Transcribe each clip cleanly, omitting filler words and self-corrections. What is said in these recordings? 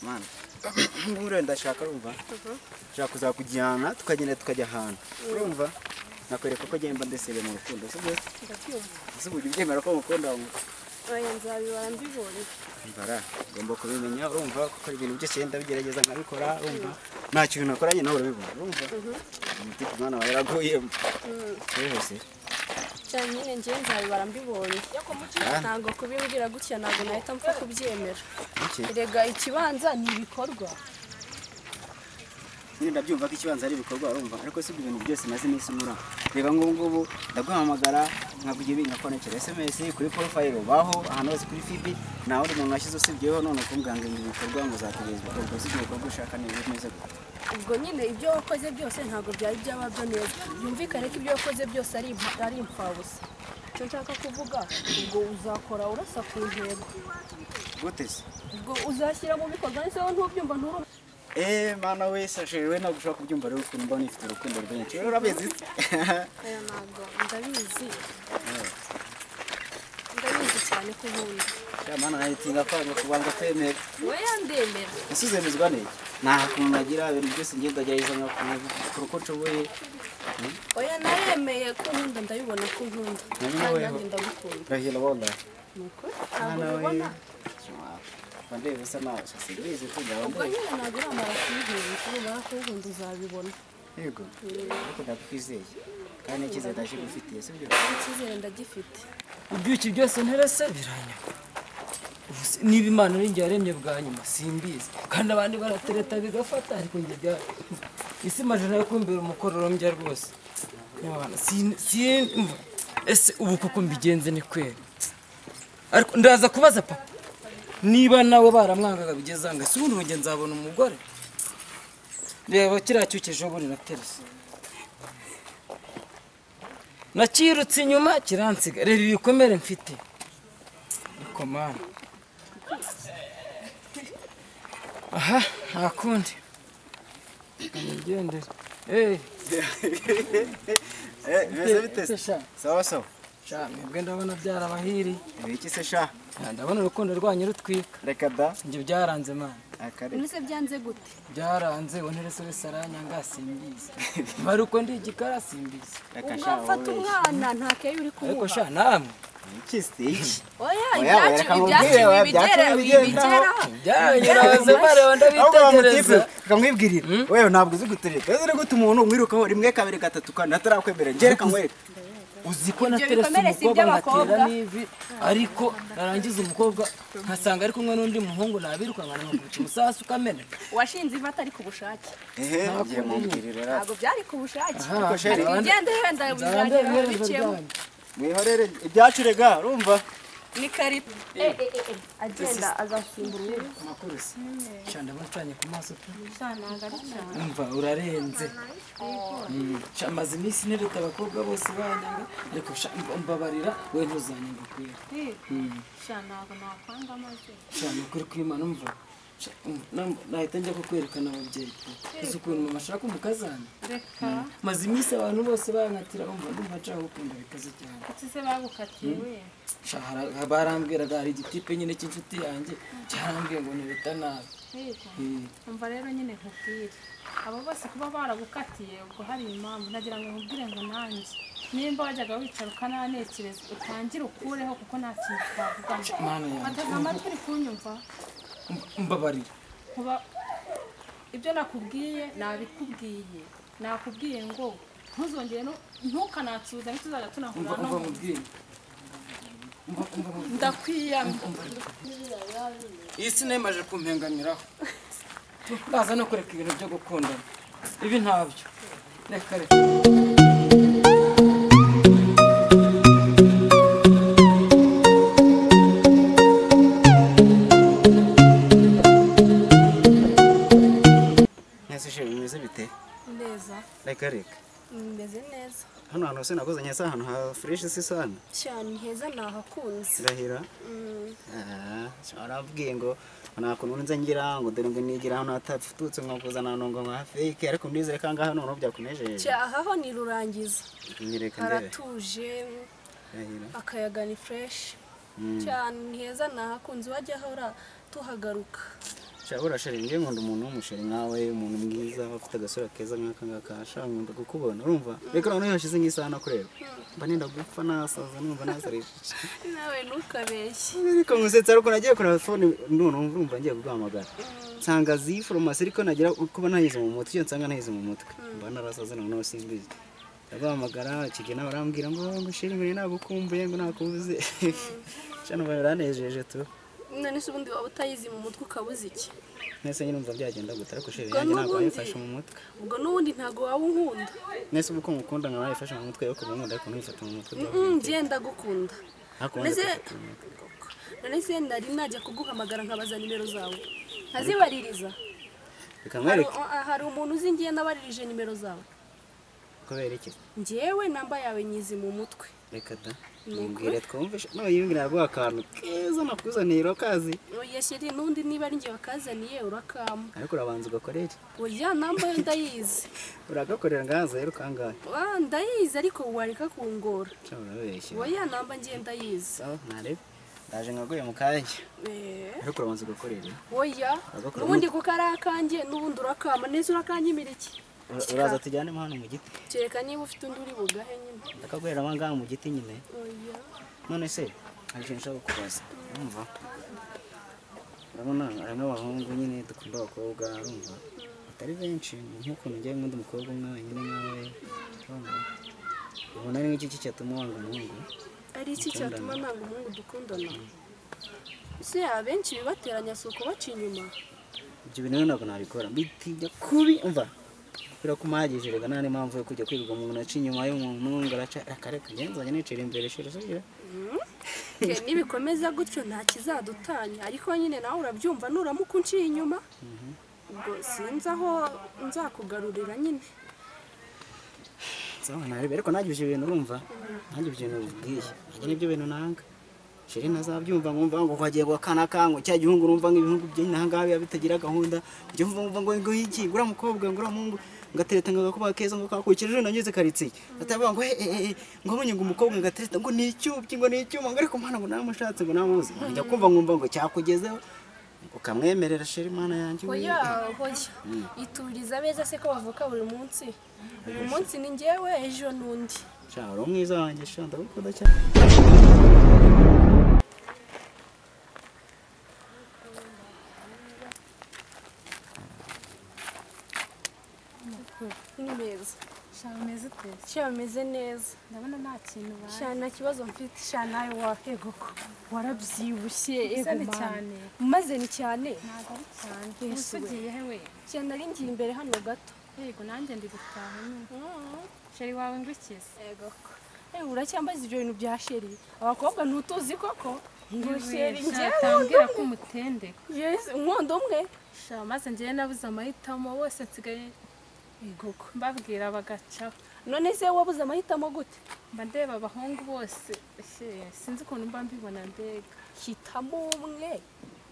mana ngure ndashaka urumva nshaka kuzakujyana tukagenda tukajya ahantu urumva nakwereka ko gemba ndesebe mu rukundo sibyo ndabyumva byemera ko mukunda oya nzabibara mbibonye mbara ngomba kubimenya urumva ko ibintu byose yenda bigerageza nkabikora urumva nta kintu nakoranye nawe urabibona urumva umuti kumwana wawe yaraguyemo hose cyane nyine ngiye nzabibara mbibonye ntabwo kubimbwira gutya ntabwo nahita mpfa kubyemera erega ikibanza ni ibikorwa nyine ndabyumva ko ikibanza ari ibikorwa urumva ariko si ibintu byose maze iminsi mura reba ngubu ndaguhamagara nkakugira ibintu nakonekera SMS kuri profile baho ahantu hose kuri FB naho uri umuntu washyize usibyeho none kumbwanga ngo ibikorwa ngo zategeza ibikorwa si ibikorwa ushaka ni bimeze ubwo nyine ibyo wakoze byose ntabwo byari byaba byo neza byumvikane ko ibyo wakoze byose ari impfabusa icyo nshaka kuvuga ubwo uzakora urasa ku ntego gute se ubwo uzashyira mu bikorwa nese ntubyumva nturu mana we sashewe no gushaka kubyumva rero ukuntu mbona ifite urukundo rwinshi rero urabizi aya ntabwo ndabizi cyane ku bundi ya mana nayitinga kwanga kubanza kwemera we yandemera isuzemezwa neza nta kuntu nagira ibintu byose ngenda jyayizanya ku ruko nshoboye oya naremeye ko nkunda ndabibona ko nkunda nanjye ndagukunda rahira wala nuko ntabwo ubona Pandey busa nawe sisibize tujya ubwo nyine ntabwo uramara kubihura kuba kunkunda uzabibona yego ariko ndakwizeye kandi ikize ndaje gufitiye sibyo ikizere ndagifite ibyuki byose nterese biranya niba Imana ari njye yaremye bwa nyuma simbizi kandi abandi baratereta bigafata ariko njye bya isi majana yo kumbera umukororombya rwose ese ubu kuko mbigenze ni kwera ariko ndaza kubaza papa niba nawe baramwangaga bigezanga si ubundi njye nzabona umugore reba kiriya cyukeje ubundi na terese nakirutse inyuma kiransiga reba ibikomere mfite komana aha nta kundi nigendere bimeze bite sawa sawa sha mwebwe ndabona byarabahiriye iki se sha ndabona urukundo rwanyu rutwika reka da njye byaranze mana nise byanze gute byaranze wonerese wese aranyanga simbizi bari uko ndi igikara simbizi ugafata umwana nta keyo uri kumuha ariko sha namwe iki stage oya ibyacu bigera byanyuraze bareba ndabitegereza kamwibwirira wewe ntabwo uzi gutereka ese uri gute umuntu umwirukaho rimwe kabiri gatatu kandi atarakwemera ngereka nkwereka uziko naterese umukobwa ngatera n'ivi ariko narangiza umukobwa nkasanga ari kumwe n'undi muhungu nabirukankana nkakubita umusasu ukamena washinze iva atari ku bushake ngiye mumbwirira ntabwo byari ku bushake bigende wenda bizagera bicemo mwihorere ibyacu rega urumva ni karita agenda agasimbura amakuru se cyane bacanye ku maso pe cyane cyane umva urarenze maze iminsi ntereta abakobwa bose banyanga ariko mbabarira we ntuzanyanga kwera cyane ntabwo nakwanga amaze cyane ukuri kw'Imana umva nahita njya kukwerekana ababyeyi uzi ukuntu mama ashaka umukazana reka maze iminsi abantu bose bankatira umva ndumva nshaka gukunda bikaze cyane se bagukatiye we barambwiraga hari igitipe nyine cy'inshuti yanjye cyarambwiye ngo nibita nabi umva rero nyine nkubwire abo bose kuba baragukatiye ubwo hari impamvu nagira ngo nkubwire ngo nanjye nimba wajyaga wicara ukananekereza utangire ukureho kuko nta kintu twavugana atega amatwi uri kunyumva mbabarira ibyo nakubwiye nakubwiye ngo ntuzongere ntukanatsuza ntituzajya tunahura no ndakwiyamye iyi si nemaje kumpengamiraho baza no kureka ibintu byo gukundana ibi ntabyo reka reka bimeze bite neza reka reka meze neza hano hantu se nakoze nyasa ahantu ha fresh se sana cyane heza nahakunze irahira arabwiye ngo nakuntu nza ngira ngo dore ngo nigira hano atafututse nkakuzana nongo nka fake ariko ndizere kanga hano no byakunejeje cyahaho ni rurangiza nyereka ndere haratuje akayaga ni fresh cyane heza nahakunze wajya hora tuhagaruka Shabura sheri ngiye nkunda umuntu w'umusheri nkawe umuntu mwiza ufite agasura keza nk'aka ngaka nkunda kukubona urumva reka none yashize nk'isaha nakureba mba nenda gupfa nasaza numva nasarishije nawe ntukabeshye ariko ngusetsa ariko nagiye kuri phone none urumva ngiye kuguhamagara nsanga z'iforomasi ariko nagira kuba nahize mu mutwe iyo nsanga nahize mu mutwe mba narasaze none simbizi ndaguhamagara kigena barambwira ngo sheri ngo nagukumbuye ngo nakubuze cyane baranejeje tu none se ubundi waba utayizi mu mutwe ukabuze iki nese nyine umva byagenda gutara ko sheri yanjye ntabwo yifashe mu mutwe ubwo n'ubundi ntabwo waba unkunda nese uko ngukunda nka yifashe mu mutwe yo kumunda ariko ntifata mu mutwe ngenda gukunda none se ndari najya kuguhamagara nkabaza nimero zawe nkazibaririza hari umuntu uzi ngiye nabaririje nimero zawe kubera iki njyewe namba yawe nyizi mu mutwe reka da mbwire twumvishe no yingira rwa kantu keza nakuzaniye kazi oya sheri nundi niba ari ngiye wakazaniye urakama ariko urabanza ugakorera oya namba yo ndayizi uragakorera ngaza rero kangahe ndayizi ariko wareka kungora urabeshye oya namba ngiye ndayizi sawa narebe ndaje ngaguye mu kanya ariko urabanza ugakorera oya nubundi kuko ari akanjye nubundi urakama neza urakanyimira iki uraza tujyane hano mu giti kereka niba ufite undi uri bugahe nyine ndakagwera amanga mu giti nyine oya none se aje nshaka kubaza urumva urabona harimo abahungu nyine dukunda abakobwa urumva atari benshi nk'uko ngiye nkunda umukobwa umwe nyine nkawe urumva ubona ari nk'iki cyatuma wanga umuhungu ari iki cyatuma nanga umuhungu dukundana se abenshi bibateranya si uko baca inyuma ibyo bintu ntabwo nabikora mbitinya kubi umva birakumagije rega nta n'impamvu yo kujya kwirirwa mu naci inyuma y'umuntu ngo araca akareka ngenzanye nicira imbere shira sira nibikomeza gutyo nta kizadutanya ariko nyine nawe urabyumva nuramuka unciye inyuma ubwo sinzi aho nzakugarurira nyine sawa narebe ariko nagibije ibintu urumva nagibije ibintu ubwiye njye nibyo bintu nanga shiri nazabyumva nkumva ngo kwagiye gwakana kango cya gihungu urumva nk'ibihungu bye nahanga bitagira gahunda ujye mvuga ngo iki gura mukobwa ngura mungu ngatereta ngakuba keza ngo kakurikije nanyuze karitsiye atavuga ngo ngo munye ngo umukobwa ngatereta ngo ni icyubyi ngo ni icyuma ngo ariko mana ngo namushatse ngo namuzi njya kumva nkumva ngo cyakugezeho ukamwemerera shiri mana yanjye oya ituriza beza se ko bavuka buri munsi uyu munsi ni njyewe ejo nundi cyaro mwiza wanjye shanda gukunda cyane neza shameze ute cyameze neza ndabona nta kintu baye cyane kibazo mfite nawe wahego ko warabyibushye ego cyane maze ni cyane ntabwo ari cyane usugiye hewe cyane ari ngiye imbere hano gato yego nanjye ndi gutaha sheri wawe ngwikize ego uracyambaza ibyo bintu bya sheri abakobwa ntutuzi koko ngo sheri njyewe tambwira ko umutende yes umwondo umwe maze njyewe nabuze amahitamo wose nsigaye igoko mbabwira bagacaho none se wabuze amahitamo gute mba ndeba abahungu bose sinzi ukuntu mba mbibona mbega hitamo umwe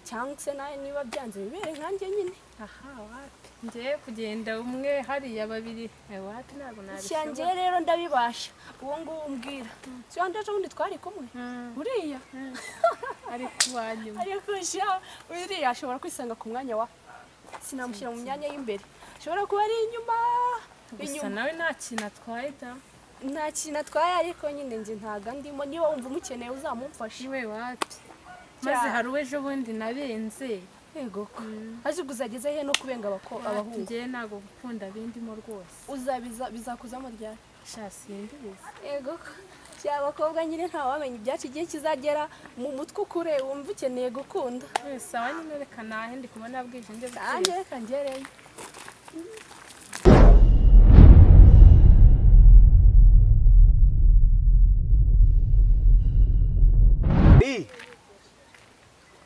cyangwa se nawe niba byanze bibere nkanjye nyine aha wapi ngiye kugenda umwe hariya babiri wapi ntabwo nabishobora njye rero ndabibasha uwo nguwo umbwira si wandi ejo bundi twari kumwe uriya ari kuwanyuma ariko uriya ashobora kwisanga ku mwanya wa sinamushyira mu myanya y'imbere ashobora kuba ari inyuma gusa nawe nta kintu atwaye da nta kintu atwaye ariko nyine njye ntago ndimo niba wumva umukeneye uzamumfashe iwe wapi maze hari uwejo bundi nabenze yego azi kuzageza he no kubenga abahungu njye ntago gukunda bindimo rwose bizakuzamo ryari shasimbizi yego abakobwa nyine ntawamenya ibyacu igihe kizagera mu mutwe ukure wumva ukeneye gukunda sawa nyine reka nahe ndi kumwe nabwije njye nanjye reka ngereye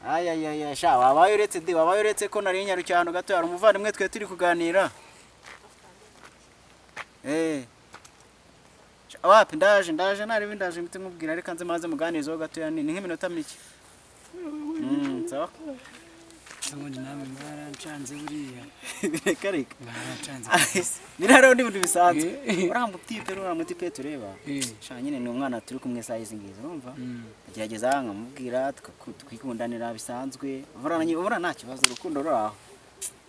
Aya sha wabaye uretse ko nari nyarucyano gato yari umuvandimwe twe turi kuganira wapi ndaje nari bindaje mite nkubwira reka nze maze muganizo gato yani ni nk'iminota mike sawa Samundi namwe mwarancanze buriya. Reka reka. Mwarancanze. Biraro ndi bintu bisanzwe. Uriya mutipe tureba. Sha nyine ni umwana turi kumwe size ngizo urumva? Agerageza nkamubwira twikundanira bisanzwe. Ubura nta kibazo urukundo ruraho.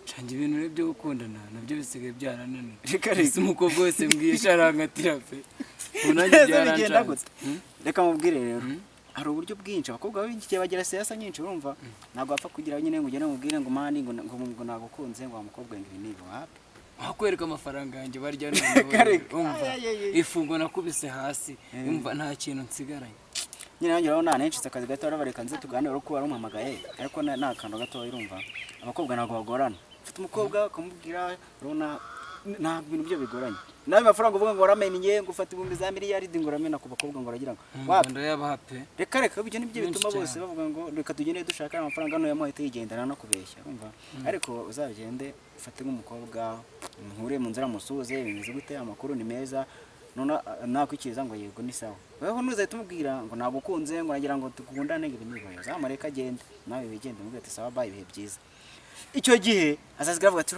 Cange ibintu byo gukundana nabyo bisigaye byarananiye. Reka reka. Umukobwa wese mbwisha arangatira pe. Unanjye byarancanze. Reka mubwire rero. Hari uburyo bwinshi abakobwa b'ingiye bagira siyasa nyinshi urumva ntago apfa kugira nyine ngo ugene mubwire ngo mani ngo nagukunze ngo umukobwa ngo ibi nibi wapi akwereka amafaranga yanjye barya none umva ifungo nakubise hasi umva nta kintu nsigaranye nyine nanjye urabona nenshi akazi gato barabareka nze tuganire uko warumpamagaye ariko nta kantu gato urumva abakobwa ntago bagorana ufite umukobwa kumubwira urabona nta bintu byo bigoranye nawe mafaranga uvuga ngo waramenye ngo ufata ibumbi za miliyaridi ngo uramena ku bakobwa ngo uragira ngo wapi ndayabape reka ibyo nibyo bituma bose bavuga ngo reka tugende dushaka amafaranga no yamuhite yigendana no kubeshya umva ariko uzagende ufate nk'umukobwa muhure mu nzira musuze bimeze gute amakuru ni meza none nakwikiza ngo yego ni sawa weho nuzahita umubwira ngo nagukunze ngo nagira ngo tukundane ngo ibintu zamareka agende nawe wigende mubwira ati sawa bye ibihe byiza icyo gihe azaziga avuga ati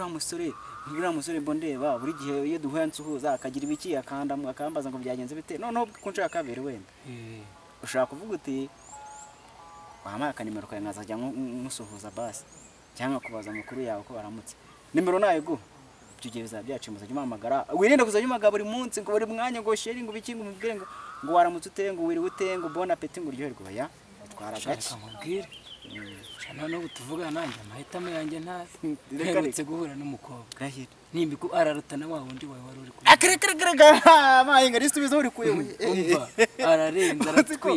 uriya musore mbondeba buri gihe iyo duhuye nsuhuza akagira ibiki akambaza ngo byagenze bite noneho ko nshaka kabere wenda ushaka kuvuga uti wampaye akanimero kawe nkazajya nkusuhuza basi cyangwa kubaza amakuru yawe ko baramutse nimero nayo guha icyo gihe bizaba byacimuza jya umpamagara wirinde kuzajya umpamagara buri munsi ngo buri mwanya ngo sheri ngo biki ngo umubwire ngo waramutse ute ngo wiriwe ute ngo bon appétit ngo uryoherwe oya twara gake no tuvugana nanjye amahitamo yanjye ntaherutse guhura n'umukobwa nimba ko ararutana wa wundi wawe wari uri kuvuga mahinga risubizo uri kuye umva ararenza aratwika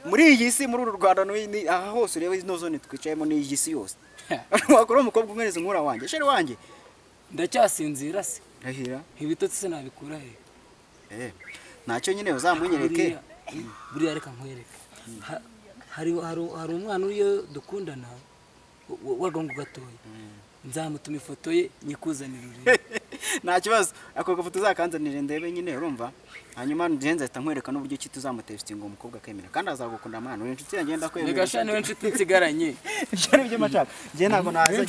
muri iyi si muri uru Rwanda aha hose ureba ino zone twicayemo ni iyi si yose wakora umukobwa umwereza nkura wanjye sheri wanjye ndacyasinzira se rahira ibitotsi se nabikura he ntacyo nyine uzamunyereke buriya reka nkwereke hari umwana uriyo dukundana wagongo gatoya nzamutuma ifoto ye nyikuzanira nta kibazo ako gafoto uzakanzanire ndebe nyine urumva hanyuma ngenza ahita nkwereka n'uburyo ki tuzamutestinga umukobwa akemera kandi azagukunda amana uri inshuti yanjye ndakwemera nigashani we inshuti nsigaranye cyane ibyo mashaka ngiye ntabwo naza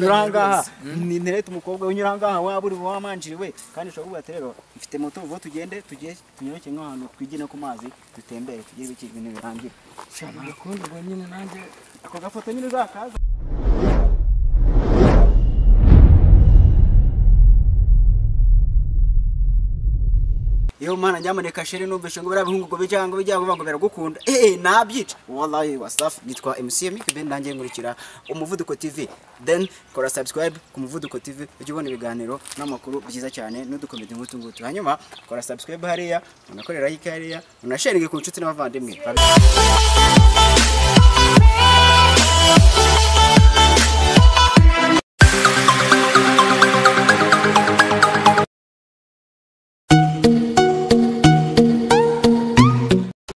nyurangaha ni nerete umukobwa unyurangaha waba uri wamanjiriwe kandi ushobora kuvuga ati rero mfite moto vuba tugende tunyuroke nk'ahantu twigine ku mazi dutembere tugire ibiki ibintu birangira cyane akundi ngo nyine nanjye ako gafoto nyine uzakaza iyo mana nyamuneka sheri numvise ngo birabihungu ngo bijyango bijyango biragukunda nabyica wallahi wasafi nitwa MCM Ben ndangiye nkurikira umuvuduko TV then kora subscribe ku muvuduko TV ujye ubona ibiganiro n'amakuru byiza cyane n'udukomedi ngutu hanyuma kora subscribe hariya unakorera like hariya unasharinge ku nshuti n'abavandimwe